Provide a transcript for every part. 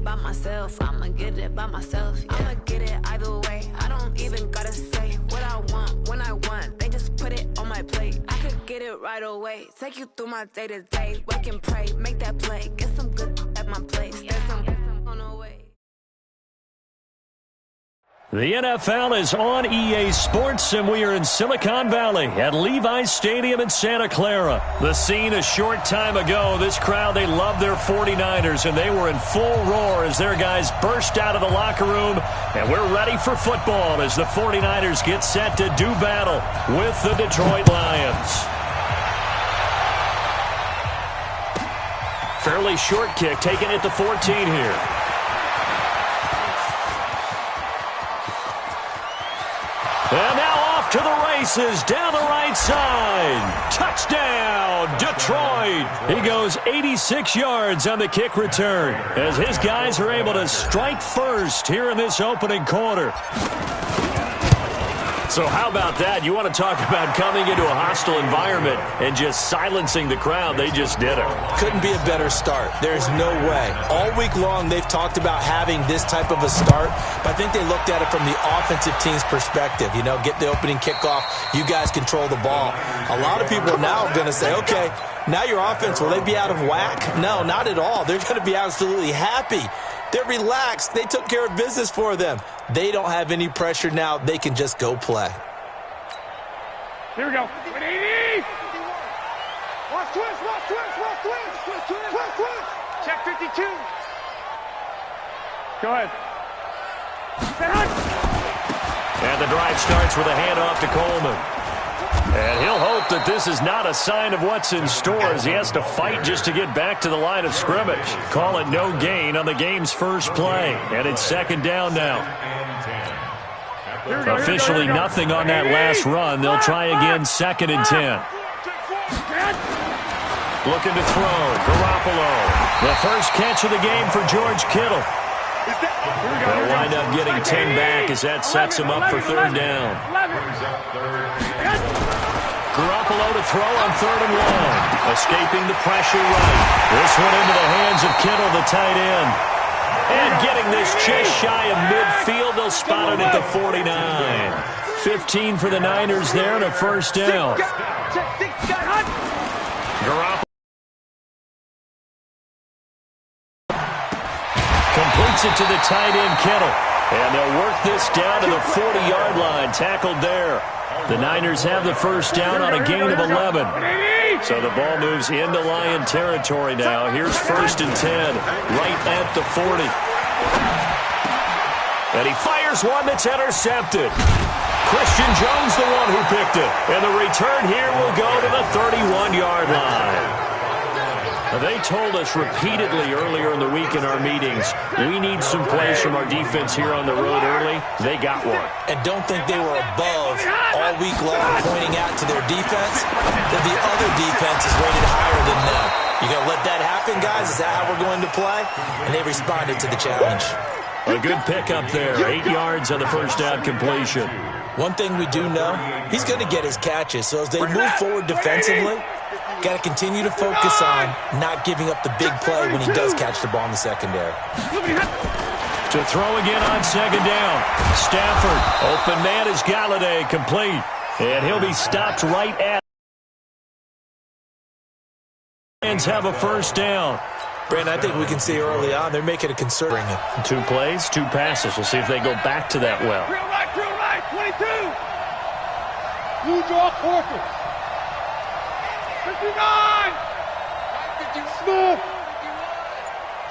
it by myself. I'ma get it by myself. Yeah. I'ma get it either way. I don't even gotta say what I want when I want. They just put it on my plate. I could get it right away. Take you through my day to day. Wake and pray, make that play. Get some good at my place. There's some on the way. The NFL is on EA Sports, and we are in Silicon Valley at Levi's Stadium in Santa Clara. The scene a short time ago. This crowd, they love their 49ers, and they were in full roar as their guys burst out of the locker room. And we're ready for football as the 49ers get set to do battle with the Detroit Lions. Fairly short kick, taken at the 14 here. And now off to the races, down the right side. Touchdown, Detroit. He goes 86 yards on the kick return as his guys are able to strike first here in this opening quarter. So how about that? You want to talk about coming into a hostile environment and just silencing the crowd. They just did it. Couldn't be a better start. There's no way. All week long, they've talked about having this type of a start, but I think they looked at it from the offensive team's perspective. You know, get the opening kickoff. You guys control the ball. A lot of people are now going to say, okay, now your offense, will they be out of whack? No, not at all. They're going to be absolutely happy. They're relaxed. They took care of business for them. They don't have any pressure now. They can just go play. Here we go. 180. Watch twist, watch twist, watch twist. Twist, twist. Check 52. Go ahead. And the drive starts with a handoff to Coleman. And he'll hope that this is not a sign of what's in store as he has to fight just to get back to the line of scrimmage. Call it no gain on the game's first play. And it's second down now. Officially nothing on that last run. They'll try again, second and 10. Looking to throw. Garoppolo. The first catch of the game for George Kittle. They'll wind up getting 10 back as that sets him up for third down. Garoppolo to throw on third and long. Escaping the pressure right. This one into the hands of Kittle, the tight end. And getting this just shy of midfield, they'll spot it at the 49. 15 for the Niners there and a first down. Garoppolo completes it to the tight end, Kittle. And they'll work this down to the 40-yard line. Tackled there. The Niners have the first down on a gain of 11. So the ball moves into Lion territory now. Here's first and 10, right at the 40. And he fires one that's intercepted. Christian Jones, the one who picked it. And the return here will go to the 31-yard line. They told us repeatedly earlier in the week in our meetings, we need some plays from our defense here on the road early. They got one. And don't think they were above all week long pointing out to their defense that the other defense is rated higher than them. You going to let that happen, guys? Is that how we're going to play? And they responded to the challenge. A good pickup there. 8 yards on the first down completion. One thing we do know, he's going to get his catches. So as they move forward defensively, got to continue to focus on not giving up the big play when he does catch the ball in the secondary. To throw again on second down. Stafford, open man is Galladay, complete. And he'll be stopped right at. Lions have a first down. Brandon, I think we can see early on they're making a concerted. 2 plays, 2 passes. We'll see if they go back to that well. Real right, 22. Blue draw Corker. 59. Smooth.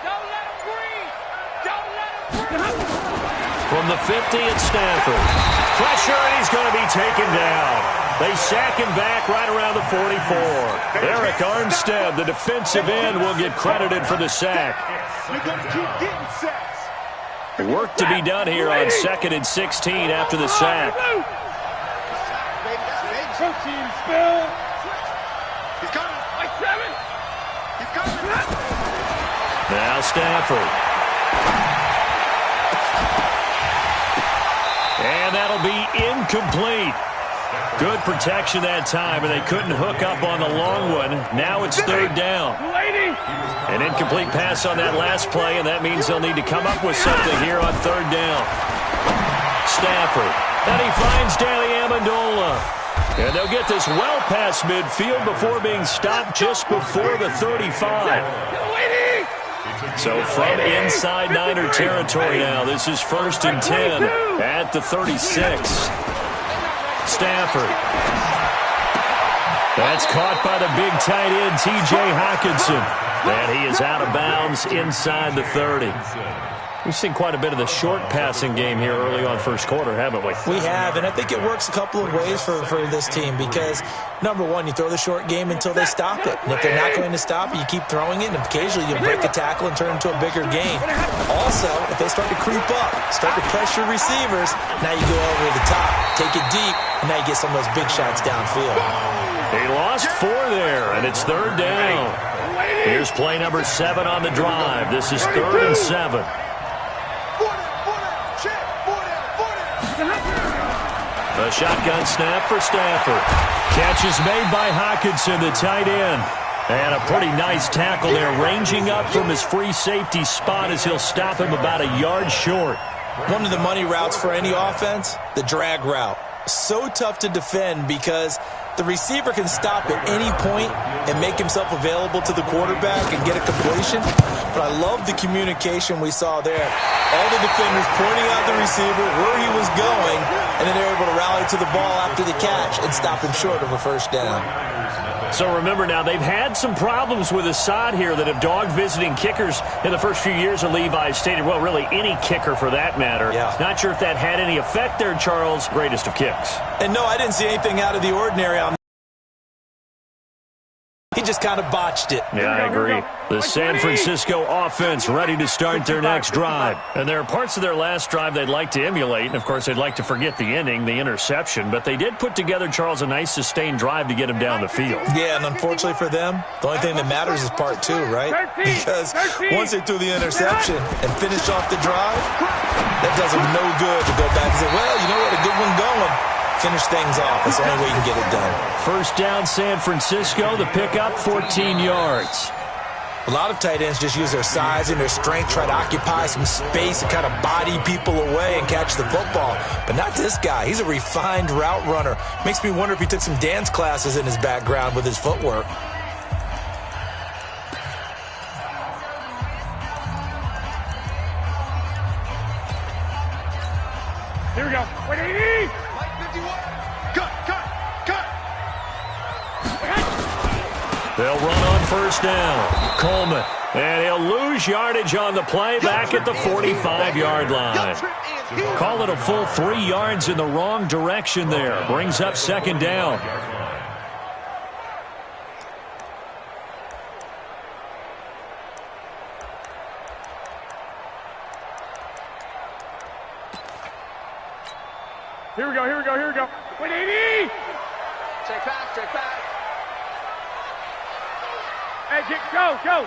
Don't let him breathe. Don't let him breathe. From the 50 at Stafford. Pressure, and he's going to be taken down. They sack him back right around the 44. Eric Armstead, the defensive end, will get credited for the sack. You're going to keep getting sacks. Work to be done here on second and 16 after the sack. Protein spill. He's coming. Like 7. He's coming. Now Stafford. And that'll be incomplete. Good protection that time, and they couldn't hook up on the long one. Now it's third down. An incomplete pass on that last play, and that means they'll need to come up with something here on third down. Stafford, and he finds Danny Amendola. And they'll get this well past midfield before being stopped just before the 35. So from inside Niner territory now, this is 1st and 10 at the 36. Stafford. That's caught by the big tight end, T.J. Hockenson. And he is out of bounds inside the 30. We've seen quite a bit of the short passing game here early on first quarter, haven't we? We have, and I think it works a couple of ways for this team because, number one, you throw the short game until they stop it. And if they're not going to stop it, you keep throwing it, and occasionally you break a tackle and turn it into a bigger game. Also, if they start to creep up, start to pressure receivers, now you go over the top, take it deep, and now you get some of those big shots downfield. He lost 4 there, and it's third down. Here's play number 7 on the drive. This is 3rd and 7. A shotgun snap for Stafford. Catch is made by Hockenson, the tight end. And a pretty nice tackle there, ranging up from his free safety spot as he'll stop him about a yard short. One of the money routes for any offense, the drag route. So tough to defend because the receiver can stop at any point and make himself available to the quarterback and get a completion. But I love the communication we saw there. All the defenders pointing out the receiver, where he was going, and then they're able to rally to the ball after the catch and stop him short of a first down. So remember now, they've had some problems with Assad here that have dogged visiting kickers in the first few years of Levi Stadium. Well, really any kicker for that matter. Yeah. Not sure if that had any effect there, Charles. Greatest of kicks. And no, I didn't see anything out of the ordinary on. He just kind of botched it. Yeah, I agree. The San Francisco offense ready to start their next drive. And there are parts of their last drive they'd like to emulate. And, of course, they'd like to forget the ending, the interception. But they did put together, Charles, a nice sustained drive to get him down the field. Yeah, and unfortunately for them, the only thing that matters is part 2, right? Because once they threw the interception and finished off the drive, that does them no good to go back and say, well, you know what, a good one going. Finish things off. That's the only way you can get it done. First down, San Francisco. The pickup, 14 yards. A lot of tight ends just use their size and their strength, try to occupy some space and kind of body people away and catch the football. But not this guy. He's a refined route runner. Makes me wonder if he took some dance classes in his background with his footwork. Here we go. 180! They'll run on first down. Coleman. And he'll lose yardage on the play back at the 45-yard line. Call it a full 3 yards in the wrong direction there. Brings up second down. Here we go, here we go, here we go. 180! Check back, check back. Hey, go, go.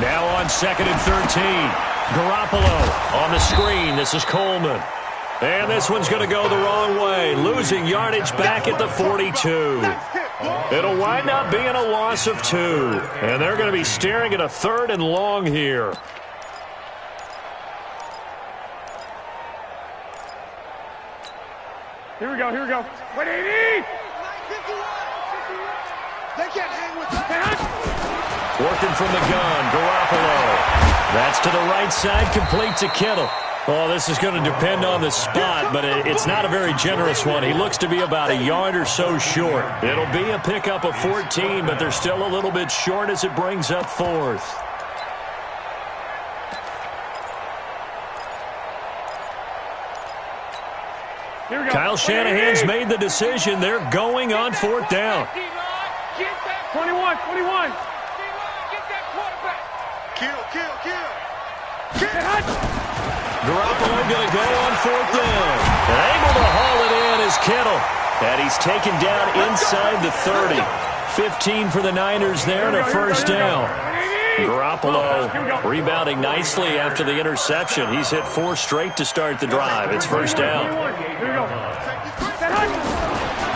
Now on 2nd and 13. Garoppolo on the screen. This is Coleman. And this one's going to go the wrong way. Losing yardage back at the 42. It'll wind up being a loss of 2. And they're going to be staring at a 3rd and long here. Here we go, here we go. 180! They can't hang with that. Working from the gun, Garoppolo. That's to the right side, complete to Kittle. Oh, this is going to depend on the spot, but it's not a very generous one. He looks to be about a yard or so short. It'll be a pickup of 14, but they're still a little bit short as it brings up 4th. Kyle Shanahan's made the decision. They're going on 4th down. 21, 21. Garoppolo going to go on 4th down. And able to haul it in is Kittle. And he's taken down inside the 30. 15 for the Niners there and a first down. Garoppolo rebounding nicely after the interception. He's hit 4 straight to start the drive. It's first down.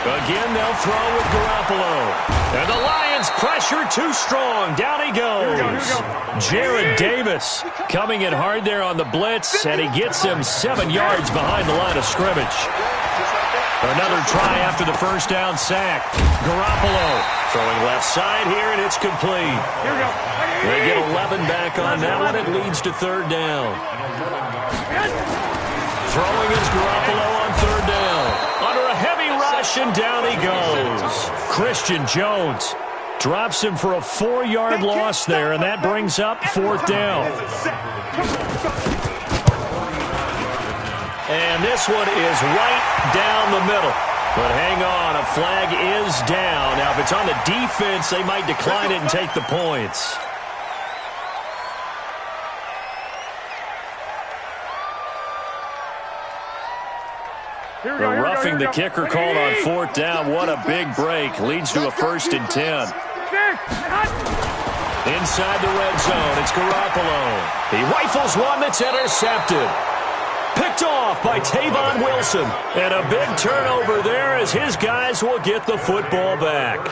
Again, they'll throw with Garoppolo. And the Lions pressure too strong. Down he goes. Jared Davis coming in hard there on the blitz, and he gets him 7 yards behind the line of scrimmage. Another try after the first down sack. Garoppolo throwing left side here, and it's complete. They get 11 back on that one. It leads to third down. Throwing is Garoppolo on third down. Under a heavy rush, and down he goes. Christian Jones drops him for a 4-yard loss there, and that brings up fourth down. And this one is right down the middle. But hang on, a flag is down. Now, if it's on the defense, they might decline it and take the points. The roughing the kicker called on fourth down. What a big break. Leads to a 1st and 10. Inside the red zone, it's Garoppolo. He rifles one that's intercepted. Picked off by Tavon Wilson. And a big turnover there as his guys will get the football back.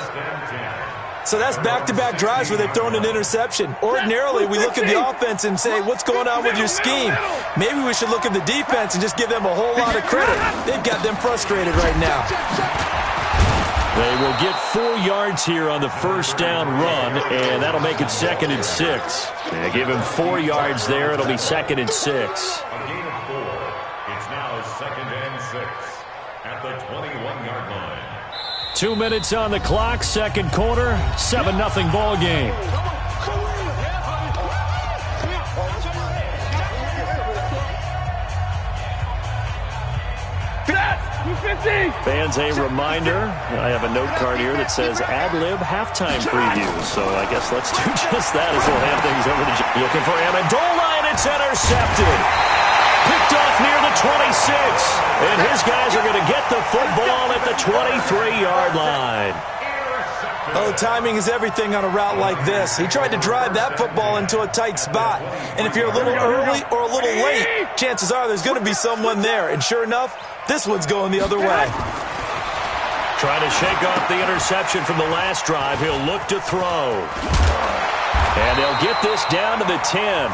So that's back-to-back drives where they've thrown an interception. Ordinarily, we look at the offense and say, what's going on with your scheme? Maybe we should look at the defense and just give them a whole lot of credit. They've got them frustrated right now. They will get 4 yards here on the first down run, and that'll make it 2nd and 6. They give him 4 yards there. It'll be 2nd and 6. A gain of 4. It's now 2nd and 6 at the 21-yard line. 2 minutes on the clock, second quarter, 7-0 ball game. Fans, a reminder, I have a note card here that says ad-lib halftime preview. So I guess let's do just that as we'll have things over to looking for Amendola, and it's intercepted. Picked off near the 26. And his guys are going to get the football at the 23-yard line. Oh, timing is everything on a route like this. He tried to drive that football into a tight spot. And if you're a little early or a little late, chances are there's going to be someone there. And sure enough, this one's going the other way. Trying to shake off the interception from the last drive. He'll look to throw. And they'll get this down to the 10.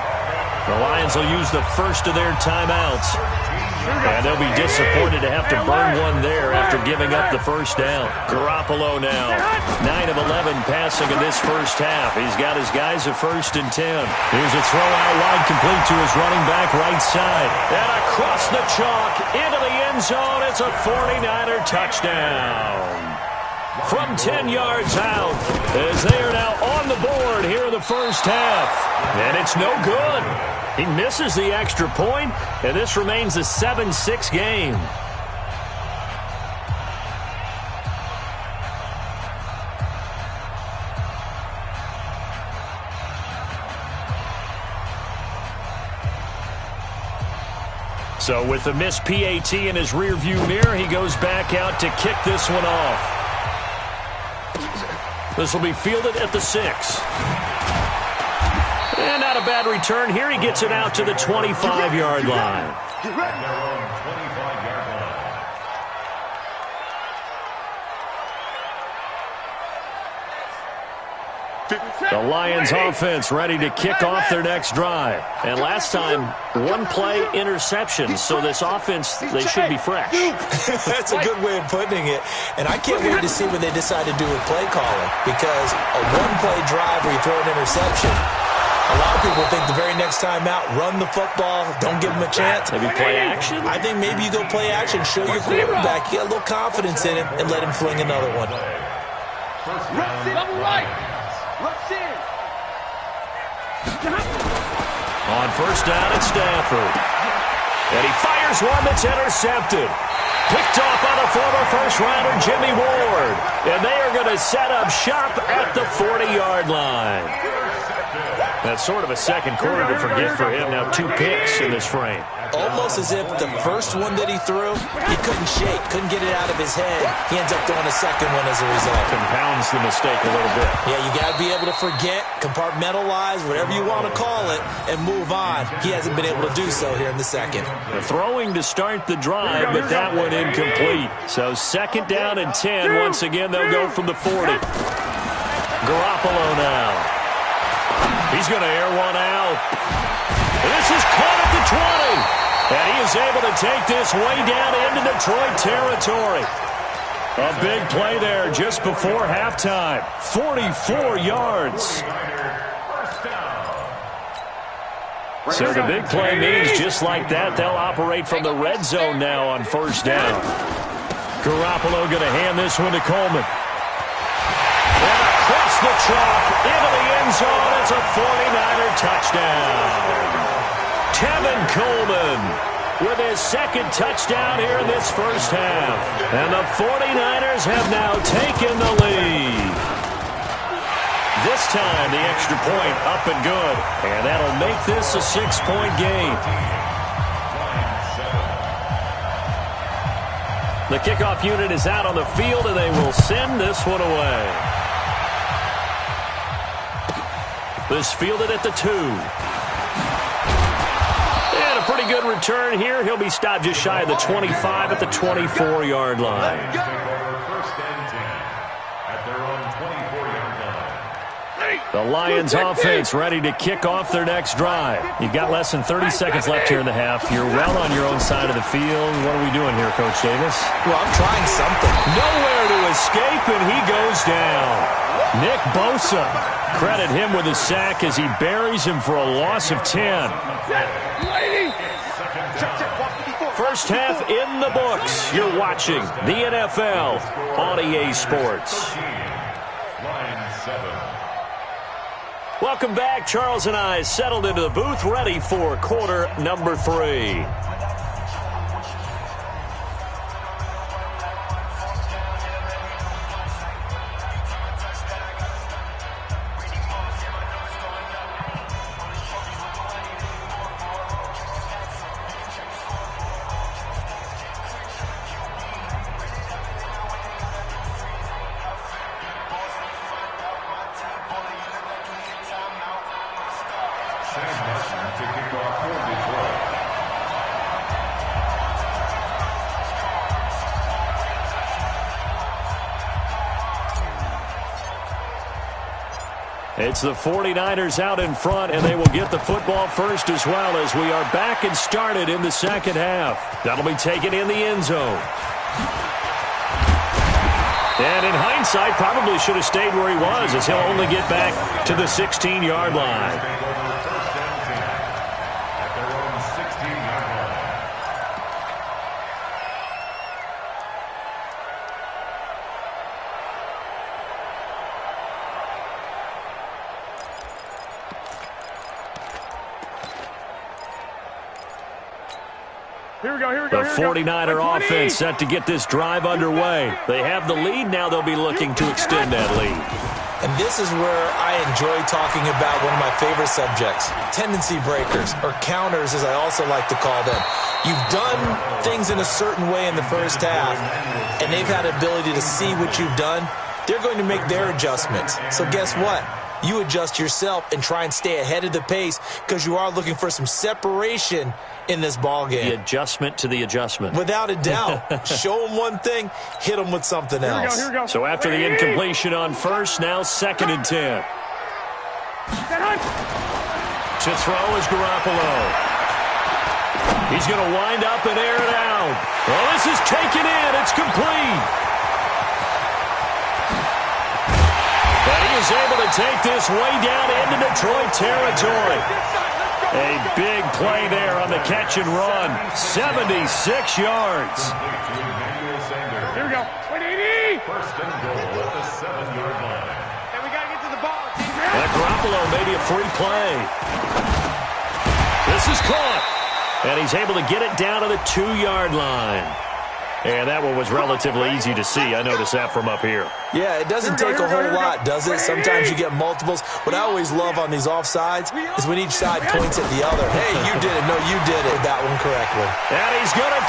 The Lions will use the first of their timeouts. And they'll be disappointed to have to burn one there after giving up the first down. Garoppolo now, 9 of 11 passing in this first half. He's got his guys at 1st and 10. Here's a throw out wide, complete to his running back right side. And across the chalk, into the end zone. It's a 49er touchdown. From 10 yards out, as they are now on the board here in the first half. And it's no good. He misses the extra point, and this remains a 7-6 game. So with the missed PAT in his rearview mirror, he goes back out to kick this one off. This will be fielded at the 6. And not a bad return here. He gets it out to the 25-yard line. The Lions offense ready to kick off their next drive. And last time, one play interception. So this offense, they should be fresh. That's a good way of putting it. And I can't wait to see what they decide to do with play calling. Because a one-play drive where you throw an interception, a lot of people think the very next time out, run the football, don't give them a chance. Maybe play action? I think maybe you go play action, show your quarterback, get a little confidence in him, and let him fling another one. Double right. Left in. On first down, it's Stafford. And he fires one that's intercepted. Picked off by the former first-rounder Jimmy Ward. And they are going to set up shop at the 40-yard line. That's sort of a second quarter to forget for him. Now 2 picks in this frame. Almost as if the first one that he threw, he couldn't shake, couldn't get it out of his head. He ends up throwing a second one as a result. Compounds the mistake a little bit. Yeah, you got to be able to forget, compartmentalize, whatever you want to call it, and move on. He hasn't been able to do so here in the second. The throwing to start the drive, but that one incomplete. So second down and 10. Once again, they'll go from the 40. Garoppolo now. He's going to air one out. This is caught at the 20. And he is able to take this way down into Detroit territory. A big play there just before halftime. 44 yards. So the big play means just like that, they'll operate from the red zone now on first down. Garoppolo going to hand this one to Coleman. And across the chalk into the end zone. It's a 49er touchdown. Tevin Coleman with his second touchdown here in this first half. And the 49ers have now taken the lead. This time, the extra point up and good. And that'll make this a 6-point game. The kickoff unit is out on the field, and they will send this one away. This fielded at the 2. And a pretty good return here. He'll be stopped just shy of the 25 at the 24-yard line. The Lions offense ready to kick off their next drive. You've got less than 30 seconds left here in the half. You're well on your own side of the field. What are we doing here, Coach Davis? Well, I'm trying something. Nowhere to escape, and he goes down. Nick Bosa, credit him with a sack as he buries him for a loss of 10. First half in the books. You're watching the NFL on EA Sports. Welcome back. Charles and I settled into the booth, ready for quarter number 3. It's the 49ers out in front, and they will get the football first as well as we are back and started in the second half. That'll be taken in the end zone. And in hindsight, probably should have stayed where he was, as he'll only get back to the 16-yard line. The 49er offense set to get this drive underway. They have the lead. Now they'll be looking to extend that lead. And this is where I enjoy talking about one of my favorite subjects, tendency breakers, or counters as I also like to call them. You've done things in a certain way in the first half, and they've had the ability to see what you've done. They're going to make their adjustments. So guess what? You adjust yourself and try and stay ahead of the pace because you are looking for some separation in this ball game. The adjustment to the adjustment. Without a doubt. Show them one thing, hit them with something else. Here we go. So after the incompletion on first, now 2nd and 10. To throw is Garoppolo. He's going to wind up and air it out. Well, this is taken in. It's complete. But he is able to take this way down into Detroit territory. A big play there on the catch and run. 76 yards. Here we go. 180. First and goal at the 7-yard line. And we got to get to the ball. And Garoppolo, maybe a free play. This is caught. And he's able to get it down to the 2-yard line. And that one was relatively easy to see. I noticed that from up here. Yeah, it doesn't take a whole lot, does it? Sometimes you get multiples. What I always love on these offsides is when each side points at the other. Hey, you did it. No, you did it. That one correctly. And he's going to...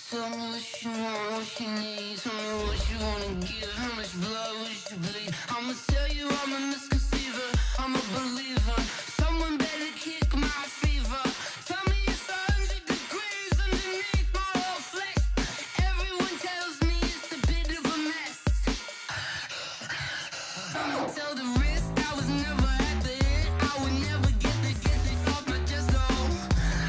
Tell me what you want, what you need. Tell me what you wanna give. How much blood would you bleed? I'ma tell you I'm a misconceiver. I'm a believer. Someone better kick my fever. Tell me it's 100 degrees underneath my whole flesh. Everyone tells me it's a bit of a mess. I'ma tell the wrist I was never at the hit. I would never get it off my chest though.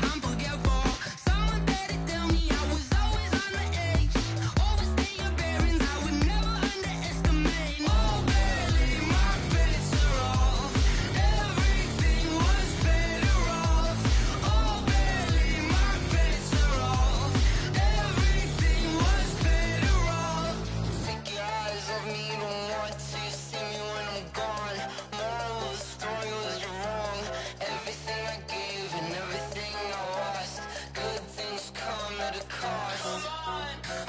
I'm forgetful. Someone better tell me I was always on the edge. Overstay your bearings, I would never underestimate. Oh, barely, my bets are off. Everything was better off. Oh, barely, my bets are off. Everything was better off. Take your eyes off me, you don't want to see me when I'm gone. Moral of the story was you're wrong. Everything I gave and everything I lost. Good things come at a cost.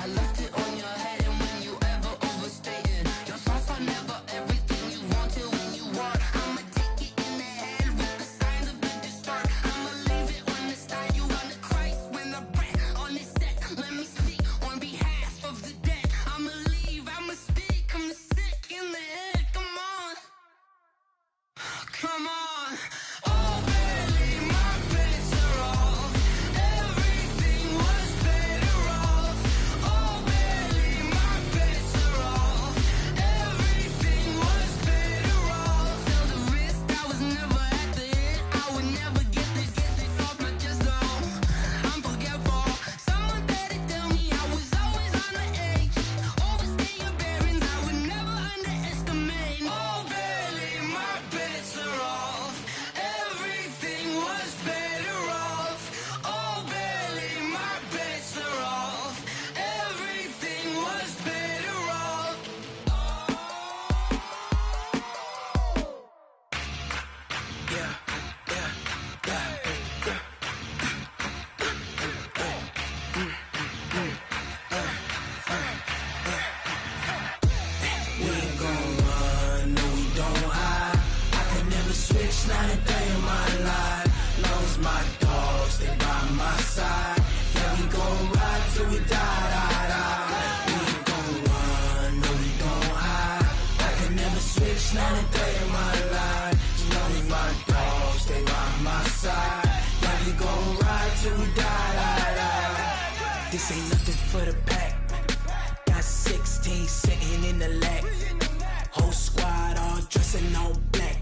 I left it on your head, and when you ever overstay it, your thoughts are never everything you wanted when you want. I'ma take it in the head with the signs of the distort. I'ma leave it on the side. You on the Christ when I breath on this set. Let me speak on behalf of the dead. I'ma leave, I'ma speak. I'm the sick in the head. Come on, come on. Oh, barely, my bets are off. Everything was better off. Oh, barely, my bets are off. Everything was better off. Tell the wrist I was never at the hit. I would never get it off my chest though. I'm forgetful. Someone better tell me I was always on the edge. Overstay your bearings, I would never underestimate. Oh, barely, my bets are off. Everything was better off. Oh, barely, my bets are off. Everything was better off. We ain't gon' run, no we don't hide. I could never switch, not a day in my life. Long as my dogs stay by my side. Yeah, we gon' ride till we die. We ain't gon' run, no we don't hide. I could never switch, not a day in my life. As long as my dogs stay by my side. Yeah, we gon' ride till we die. This ain't nothing for the pack. Got 16 sitting in the lag. Whole squad all dressing all black.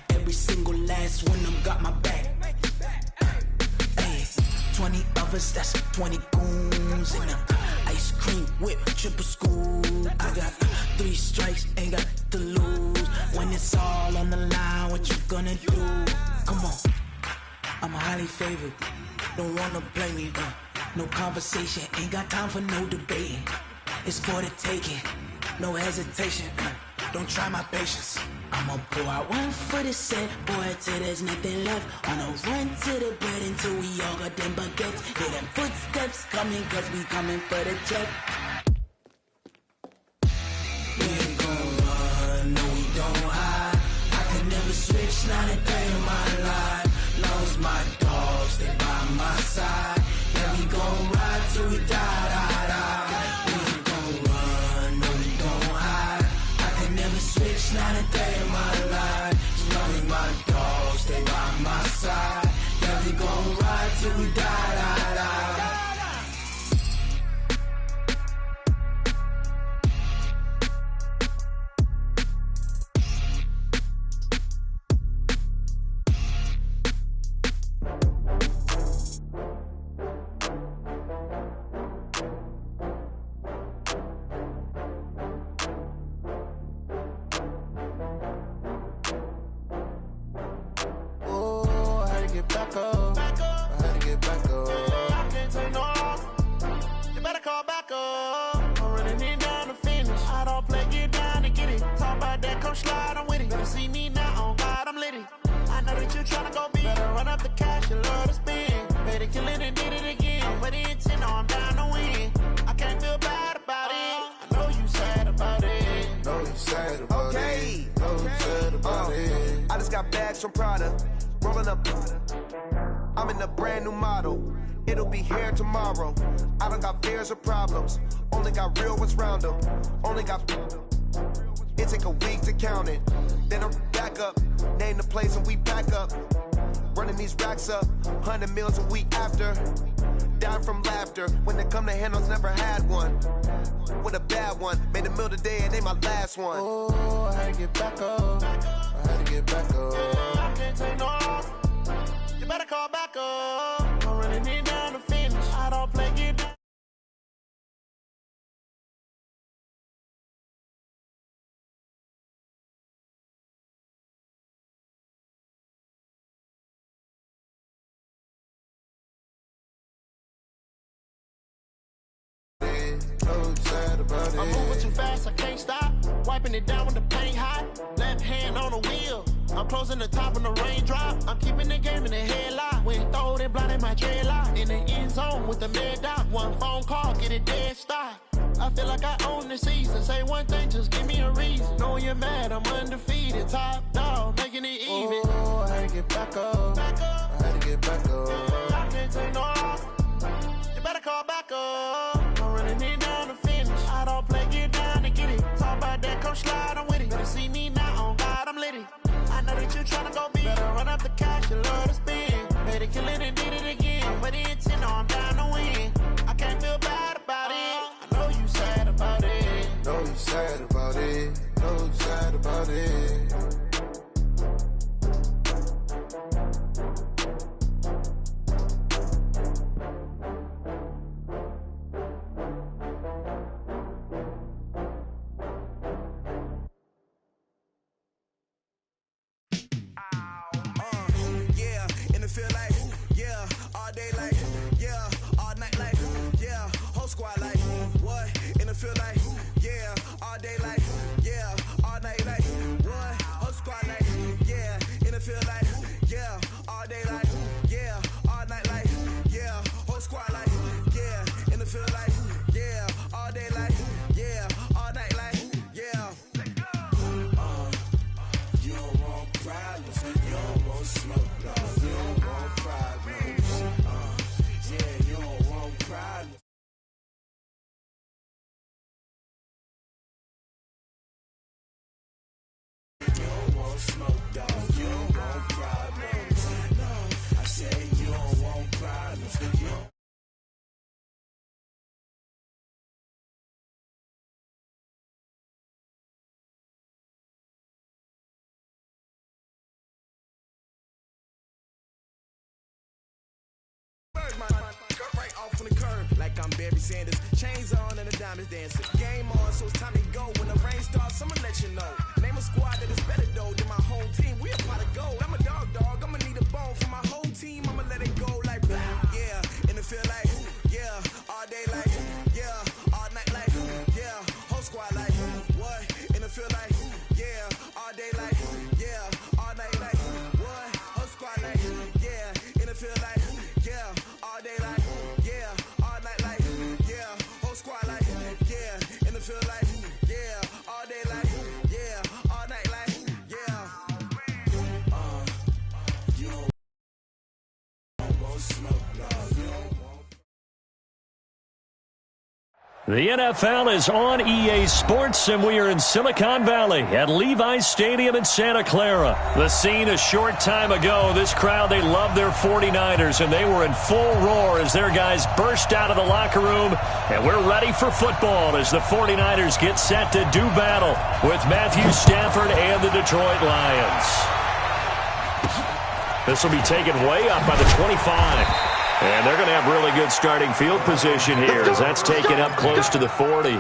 Every single last one of them got my back. Hey, 20 of us, that's 20 goons. And ice cream whip, triple scoop. I got 3 strikes, ain't got to lose. When it's all on the line, what you gonna do? Come on, I'm highly favored. Don't wanna blame me, no conversation, ain't got time for no debating. It's for the taking, no hesitation. Don't try my patience. I'ma pour out one for the set, boy, till there's nothing left. On a run to the bread until we all got them baguettes. Hear them footsteps coming, cause we coming for the check. We ain't gon' run, no we don't hide. I could never switch, not a day in my life. Long as my dogs stay by my side. Yeah, we gon' ride till we die. We ain't gon' run, no we don't hide. I could never switch, not a day in my life. As long as my dogs stay by my side. Yeah, we gon' ride till we die. I know that you tryna go big. Better run up the cash, you love to spin. Better kill it and did it again. I'm ready to bags from Prada, rolling up. I'm in a brand new model. It'll be here tomorrow. I don't got fears or problems. Only got real ones round them. Only got. It take a week to count it. Then I'm back up. Name the place and we back up. Running these racks up. 100 meals a week after. Dying from laughter. When they come to handles, never had one. With a bad one. Made a meal today and they my last one. Oh, I had to get back up. I had to get back up. I can't take no off. You better call back up. I'm running it down to finish. I don't play get down. I'm moving too fast, I can't stop. Wiping it down with the paint hot. Left hand on the wheel. I'm closing the top when the raindrop. I'm keeping the game in the headlock. When throwed and blinded my dreadlock. In the end zone with the mad dot. One phone call, get it dead stop. I feel like I own the season. Say one thing, just give me a reason. Knowing you're mad, I'm undefeated. Top dog, making it even. Oh, I had to get back up. I had to get back up. I can't take no off. You better call back up. I'm running it down to finish. I don't play, get down to get it. Talk about that, come slide, I'm with it. Better see me now, on God, I'm litty. I know that you tryna go big. Better run up the cash, you love to spend. Made it, kill it, and did it again. But the intent, no, I'm down to win. I can't feel bad about it. I know you sad about it. Know you sad about it. Know you sad about it. Feel like, yeah, all day like, yeah, all night like, yeah, whole squad like, what? And it feel like, yeah, all day like, yeah, all night like, what? Whole squad like, yeah, and it feel like, yeah, all day like, yeah, all night like, yeah, whole squad like, yeah, and it feel like, yeah, all day like, yeah, all night like, yeah. You don't want problems, you don't want smoke, you don't want problems. Yeah, you don't want problems. You don't want smoke, dog. You don't want problems. No, I said you don't want problems. You don't. Cut right off on the curb like I'm Barry Sanders. Chains on and the diamonds dancing. Game on, so it's time to go. When the rain starts, I'ma let you know. Name a squad that is better though than my home team. We a pot of gold. I'm a dog. I'ma need a bone for my whole team. I'ma let it go like yeah. And it feel like yeah. All day like yeah. All night like yeah. Whole squad like what? And it feel like yeah. All day like yeah. All night like what? Whole squad like yeah. And it feel like yeah. All day like yeah. All night like yeah. Whole squad like yeah. And it feel like yeah. All day like yeah. All night like yeah. You don't want smoke, no. You don't want. The NFL is on EA Sports, and we are in Silicon Valley at Levi's Stadium in Santa Clara. The scene a short time ago. This crowd, they love their 49ers, and they were in full roar as their guys burst out of the locker room. And we're ready for football as the 49ers get set to do battle with Matthew Stafford and the Detroit Lions. This will be taken way up by the 25. And they're going to have really good starting field position here as that's taken up close to the 40.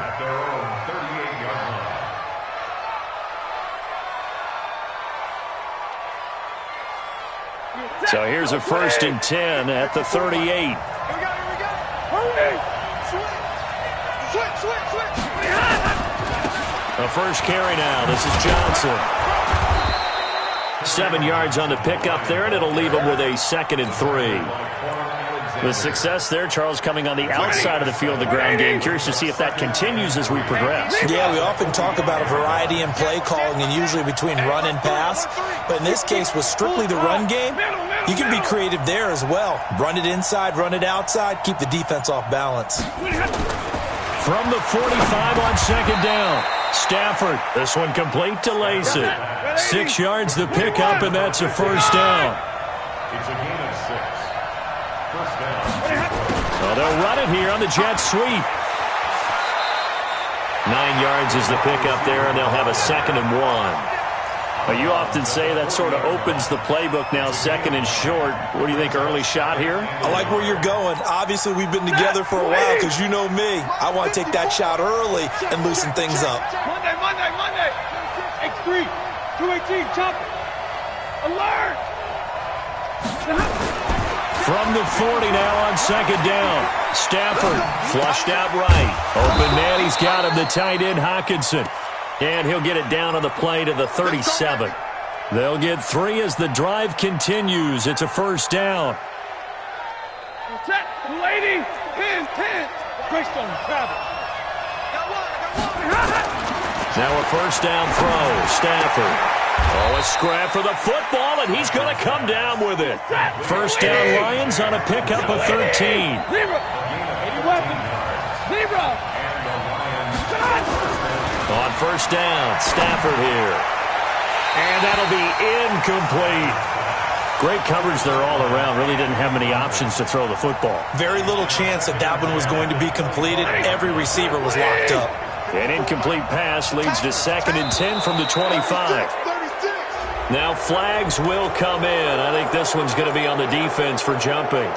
So here's a 1st and 10 at the 38. Here we go. Hurry! Switch. A first carry now. This is Johnson. 7 yards on the pickup there, and it'll leave him with a 2nd and 3. The success there, Charles, coming on the outside of the field, the ground game. Curious to see if that continues as we progress. Yeah, we often talk about a variety in play calling and usually between run and pass. But in this case, with strictly the run game, you can be creative there as well. Run it inside, run it outside, keep the defense off balance. From the 45 on second down, Stafford. This one complete to Lacey. 6 yards the pickup, and that's a first down. It's a gain of 6. First down. Well, they'll run it here on the jet sweep. 9 yards is the pickup there, and they'll have a 2nd and 1. But you often say that sort of opens the playbook now, 2nd and short. What do you think, early shot here? I like where you're going. Obviously, we've been together for a while because you know me. I want to take that shot early and loosen things up. Monday. X3, 218, chop. Alert! From the 40 now on second down. Stafford flushed out right. Open man, he's got him, the tight end Hawkinson. And he'll get it down on the play to the 37. They'll get 3 as the drive continues. It's a first down. Set, 280, 10. Greystone, grab it. Now a first down throw. Stafford. Oh, a scrap for the football, and he's going to come down with it. First down Lions on a pickup of 13. Zebra. 80 weapons. Zebra. On first down, Stafford here. And that'll be incomplete. Great coverage there all around. Really didn't have many options to throw the football. Very little chance that one was going to be completed. Every receiver was locked up. An incomplete pass leads to 2nd and 10 from the 25. Now flags will come in. I think this one's going to be on the defense for jumping.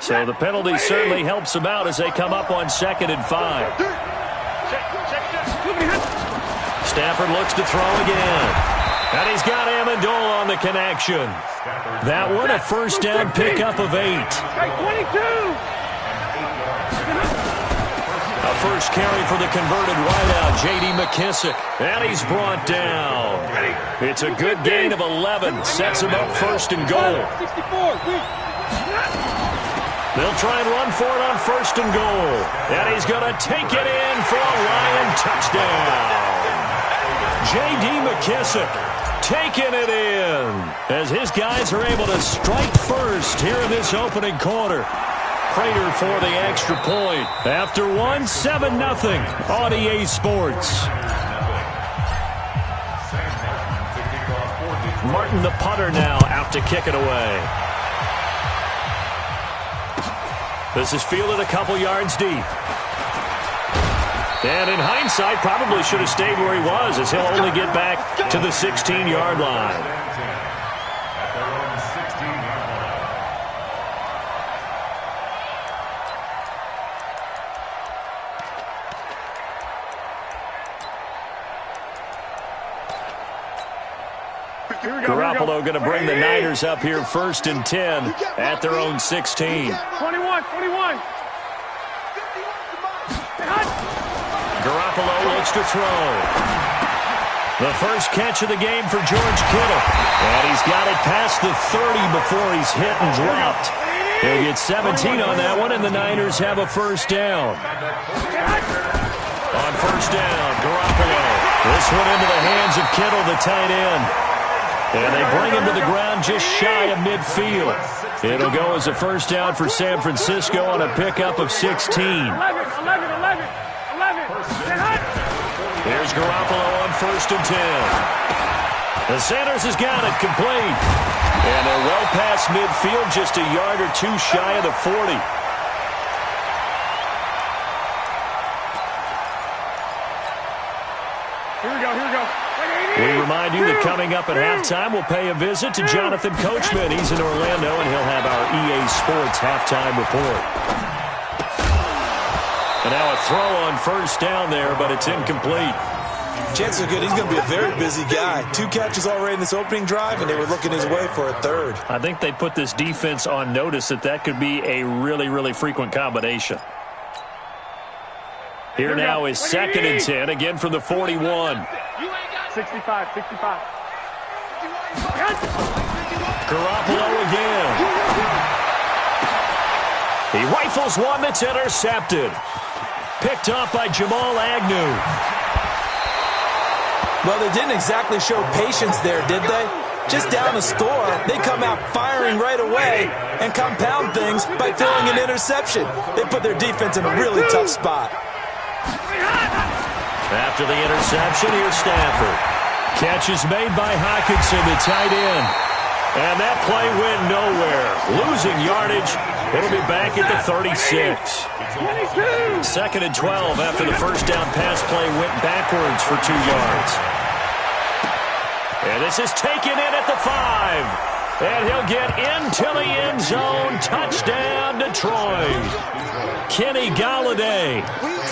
So the penalty certainly helps them out as they come up on 2nd and 5. Stafford looks to throw again. And he's got Amendola on the connection. That one a first down pickup of 8. 22. A first carry for the converted wideout, J.D. McKissick. And he's brought down. It's a good gain of 11. Sets him up 1st and goal. 64. They'll try and run for it on 1st and goal. And he's going to take it in for a Lion touchdown. J.D. McKissick taking it in as his guys are able to strike first here in this opening quarter. Prater for the extra point. After 1, 7-0 on EA Sports. Martin the punter now out to kick it away. This is fielded a couple yards deep. And in hindsight, probably should have stayed where he was as he'll only get back to the 16-yard line. Garoppolo going to bring the Niners up here 1st and 10 at their own 16. 21. Garoppolo looks to throw. The first catch of the game for George Kittle. And he's got it past the 30 before he's hit and dropped. He'll get 17 on that one, and the Niners have a first down. On first down, Garoppolo. This one into the hands of Kittle, the tight end. And they bring him to the ground just shy of midfield. It'll go as a first down for San Francisco on a pickup of 16. 11. Here's Garoppolo on 1st and 10. The Sanders has got it complete. And they're well past midfield, just a yard or 2 shy of the 40. Here we go. We remind you that coming up at halftime, we'll pay a visit to Jonathan Coachman. He's in Orlando, and he'll have our EA Sports halftime report. And now a throw on first down there, but it's incomplete. Chances are good he's going to be a very busy guy. 2 catches already in this opening drive, and they were looking his way for a 3rd. I think they put this defense on notice that could be a really, really frequent combination. Here now is 2nd and 10, again from the 41. 65. Garoppolo again. He rifles one that's intercepted. Picked up by Jamal Agnew. Well, they didn't exactly show patience there, did they? Just down a score, they come out firing right away and compound things by throwing an interception. They put their defense in a really tough spot. After the interception, here's Stafford. Catch is made by Hockenson, the tight end. And that play went nowhere. Losing yardage. It'll be back at the 36. 2nd and 12 after the first down pass play went backwards for 2 yards. And this is taken in at the 5. And he'll get into the end zone. Touchdown, Detroit. Kenny Golladay,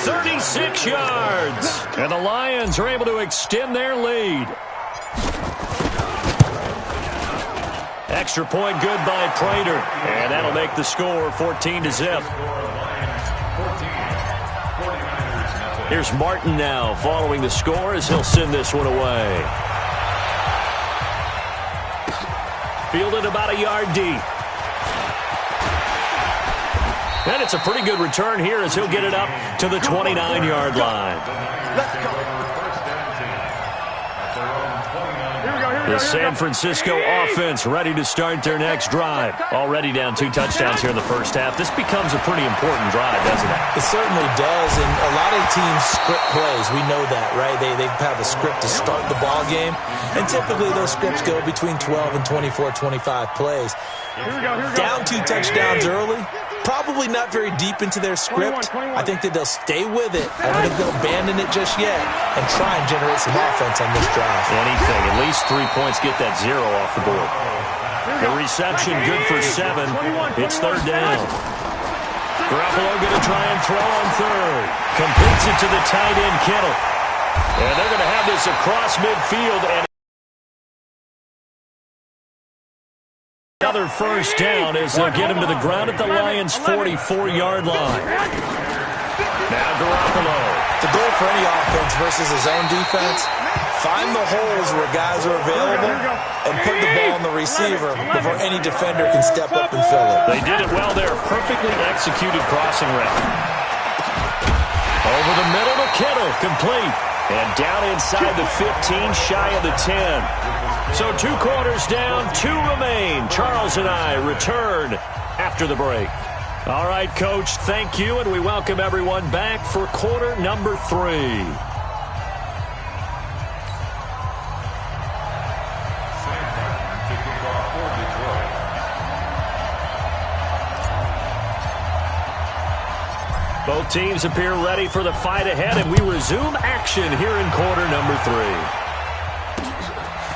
36 yards. And the Lions are able to extend their lead. Extra point good by Prater. And that'll make the score 14-0. Here's Martin now following the score as he'll send this one away. Fielded about a yard deep. And it's a pretty good return here as he'll get it up to the 29-yard line. Let's go. The San Francisco offense ready to start their next drive. Already down 2 touchdowns here in the first half. This becomes a pretty important drive, doesn't it? It certainly does, and a lot of teams script plays. We know that, right? They have a script to start the ball game, and typically those scripts go between 12 and 24, 25 plays. Down 2 touchdowns early, probably not very deep into their script. I think that they'll stay with it. I don't think they'll abandon it just yet and try and generate some offense on this drive. Anything. At least 3 points get that 0 off the board. The reception good for 7. It's 3rd down. Garoppolo going to try and throw on 3rd. Completes it to the tight end, Kittle. And they're going to have this across midfield. And another first down as they'll get him to the ground at the Lions' 44-yard line. Now Garoppolo. The goal for any offense versus his own defense, find the holes where guys are available and put the ball on the receiver before any defender can step up and fill it. They did it well there. Perfectly executed crossing route. Over the middle to Kittle. Complete. And down inside the 15, shy of the 10. So 2 quarters down, 2 remain. Charles and I return after the break. All right, Coach, thank you, and we welcome everyone back for quarter number 3. Both teams appear ready for the fight ahead, and we resume action here in quarter number 3.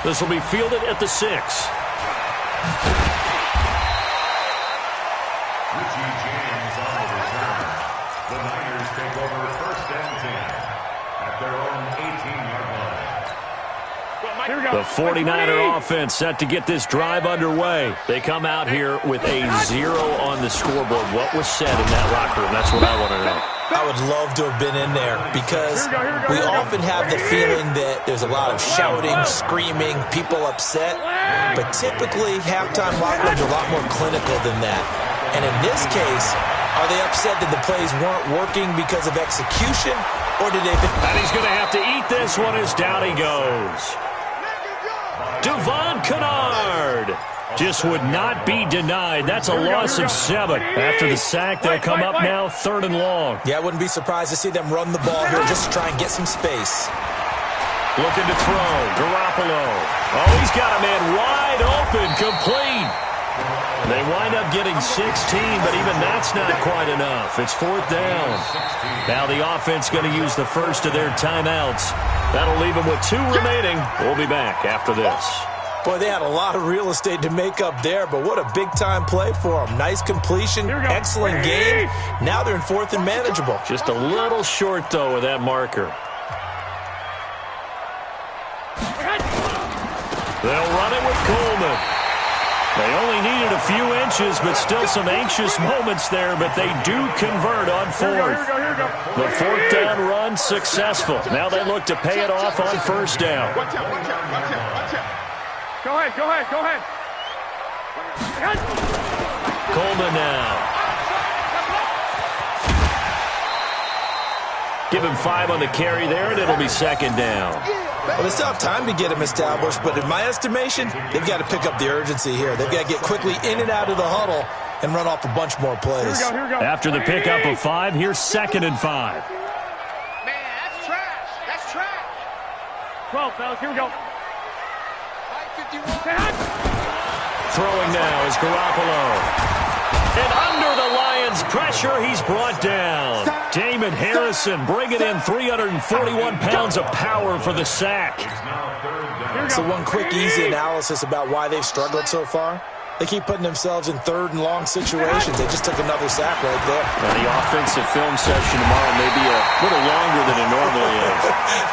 This will be fielded at the 6. Richie James on the return. The Niners take over 1st and 10 at their own 18-yard line. The 49er offense set to get this drive underway. They come out here with a 0 on the scoreboard. What was said in that locker room? That's what I want to know. I would love to have been in there because we often have the feeling that there's a lot of shouting, screaming, people upset. But typically, halftime locker rooms are a lot more clinical than that. And in this case, are they upset that the plays weren't working because of execution? Or did they... And he's going to have to eat this one as down he goes. Devon Kennard just would not be denied. That's a loss of 7. After the sack, they'll come up now 3rd and long. Yeah, I wouldn't be surprised to see them run the ball here just to try and get some space. Looking to throw. Garoppolo. Oh, he's got a man wide open. Complete. They wind up getting 16, but even that's not quite enough. It's 4th down. Now the offense going to use the first of their timeouts. That'll leave them with 2 remaining. We'll be back after this. Boy, they had a lot of real estate to make up there, but what a big-time play for them. Nice completion, excellent game. Now they're in 4th and manageable. Just a little short, though, with that marker. They'll run it with Coleman. They only needed a few inches, but still some anxious moments there, but they do convert on fourth. The fourth down run successful. Now they look to pay it off on first down. Watch out. Go ahead. Coleman now. Give him 5 on the carry there, and it'll be second down. Well, they still have time to get him established, but in my estimation, they've got to pick up the urgency here. They've got to get quickly in and out of the huddle and run off a bunch more plays. Here we go. After the pickup of 5, here's second and 5. Man, that's trash. 12, fellas, here we go. Throwing now is Garoppolo. And under the Lions' pressure, he's brought down. Damon Harrison bringing in 341 pounds of power for the sack. So one quick, easy analysis about why they've struggled so far. They keep putting themselves in third and long situations. They just took another sack right there. Well, the offensive film session tomorrow may be a little longer than it normally is.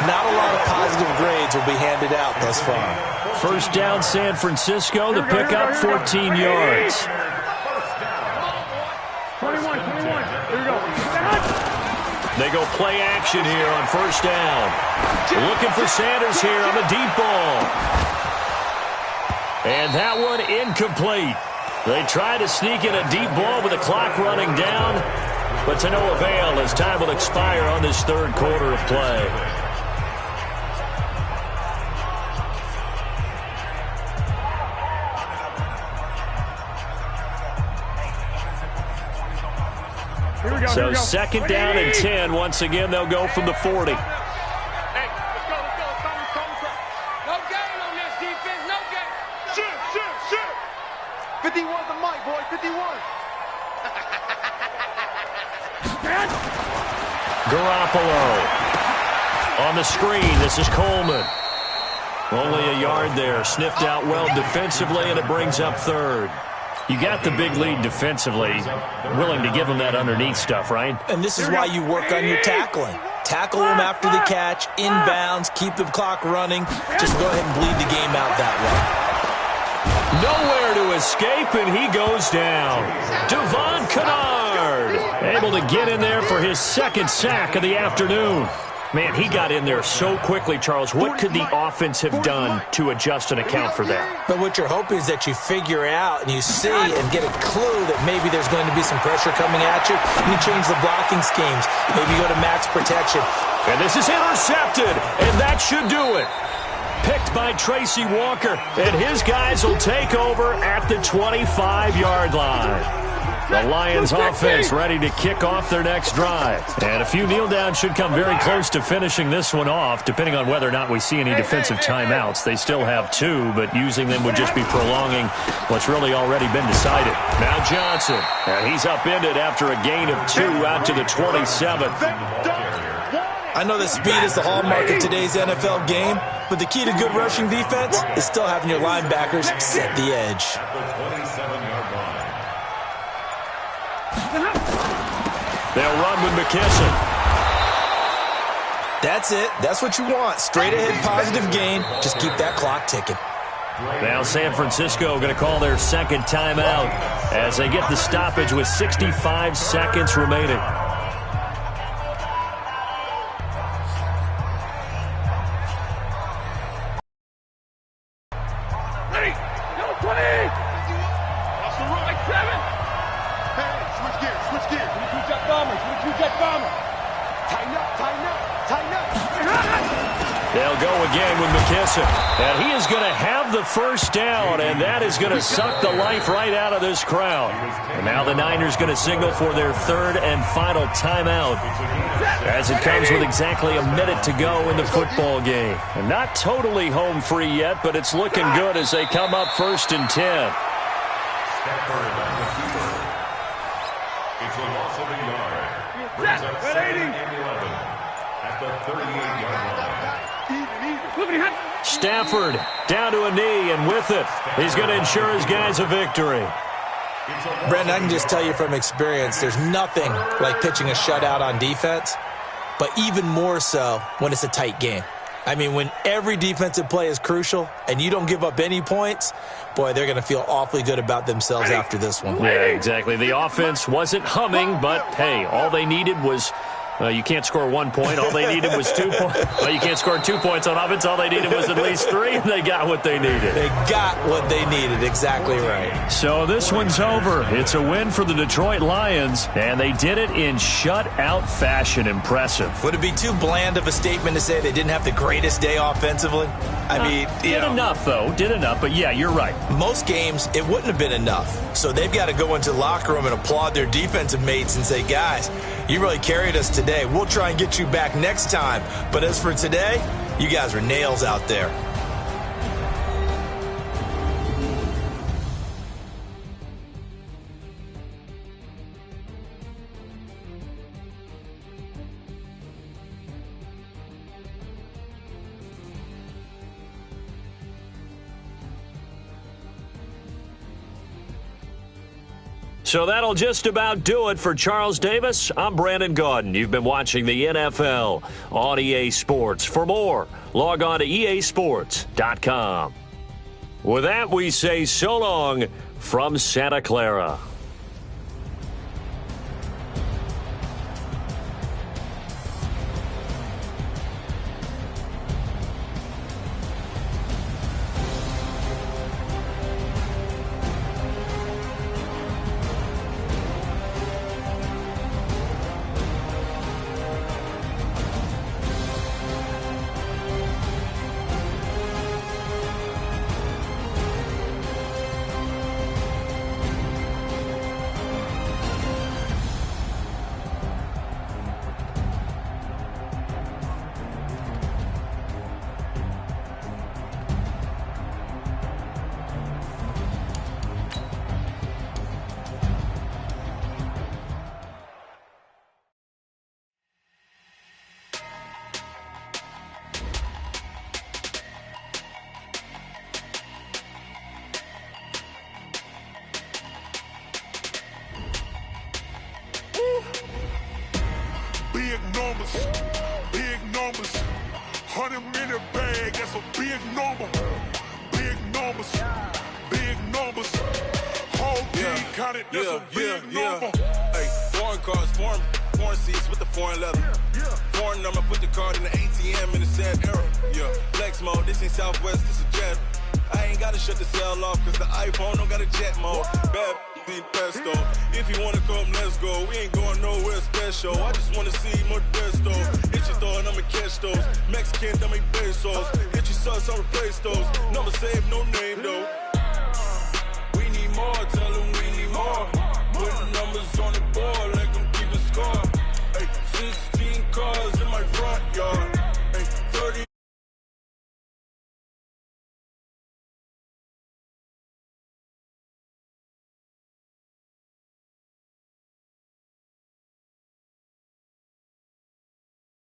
Not a lot of positive grades will be handed out thus far. First down, San Francisco. The pickup, 14 yards. 21. Here we go. They go play action here on first down. Looking for Sanders here on the deep ball. And that one incomplete. They try to sneak in a deep ball with the clock running down, but to no avail as time will expire on this third quarter of play. So second down and 10. Once again, they'll go from the 40. Hey, let's go. No game on this defense, no game. Shoot. 51 the mic, boy, 51. Garoppolo. On the screen, this is Coleman. Only a yard there. Sniffed out well defensively, and it brings up third. You got the big lead defensively, willing to give them that underneath stuff, right? And this is why you work on your tackling. Tackle them after the catch, inbounds, keep the clock running. Just go ahead and bleed the game out that way. Nowhere to escape, and he goes down. Devon Kennard able to get in there for his second sack of the afternoon. Man, he got in there so quickly, Charles. What could the offense have done to adjust and account for that? But what you're hoping is that you figure out and you see and get a clue that maybe there's going to be some pressure coming at you. You change the blocking schemes. Maybe go to max protection. And this is intercepted, and that should do it. Picked by Tracy Walker, and his guys will take over at the 25-yard line. The Lions offense ready to kick off their next drive. And a few kneel downs should come very close to finishing this one off, depending on whether or not we see any defensive timeouts. They still have 2, but using them would just be prolonging what's really already been decided. Now Johnson, and he's upended after a gain of 2 out to the 27. I know that speed is the hallmark of today's NFL game, but the key to good rushing defense is still having your linebackers set the edge. They'll run with McKissick. That's it. That's what you want. Straight ahead positive gain. Just keep that clock ticking. Now San Francisco going to call their second timeout as they get the stoppage with 65 seconds remaining. They'll go again with McKissick. And he is going to have the first down, and that is going to suck the life right out of this crowd. And now the Niners going to signal for their third and final timeout as it comes with exactly a minute to go in the football game. And not totally home free yet, but it's looking good as they come up first and 10. It's a loss of a yard. Brings up second and 11 at the 38-yard line. Stafford down to a knee, and with it, he's going to ensure his guys a victory. Brandon, I can just tell you from experience, there's nothing like pitching a shutout on defense, but even more so when it's a tight game. I mean, when every defensive play is crucial and you don't give up any points, boy, they're going to feel awfully good about themselves after this one. Yeah, exactly. The offense wasn't humming, but, hey, all they needed was you can't score 1 point. All they needed was 2 points. Well, you can't score 2 points on offense. All they needed was at least 3, and they got what they needed. They got what they needed. Exactly right. So this one's over. It's a win for the Detroit Lions, and they did it in shutout fashion. Impressive. Would it be too bland of a statement to say they didn't have the greatest day offensively? I mean, did enough, though. Did enough, but, yeah, you're right. Most games, it wouldn't have been enough. So they've got to go into the locker room and applaud their defensive mates and say, guys, you really carried us today. We'll try and get you back next time. But as for today, you guys are nails out there. So that'll just about do it for Charles Davis. I'm Brandon Gaudin. You've been watching the NFL on EA Sports. For more, log on to easports.com. With that, we say so long from Santa Clara. Big numbers, 100-minute bag, that's a big number. Big numbers, whole team counted, that's a big number. Hey, foreign cars, foreign seats with the foreign leather. Foreign number, put the card in the ATM in the sad era. Yeah, flex mode, this ain't Southwest, this a jet. I ain't gotta shut the cell off, cause the iPhone don't got a jet mode. Bad ain't pesto. If you wanna come, let's go. We ain't going nowhere special. I just wanna see Modesto. Hit your thought, I'ma catch those. Mexican, that make pesos. Hit your sus, I'll replace those. Number saved, no name though. We need more, tell them we need more.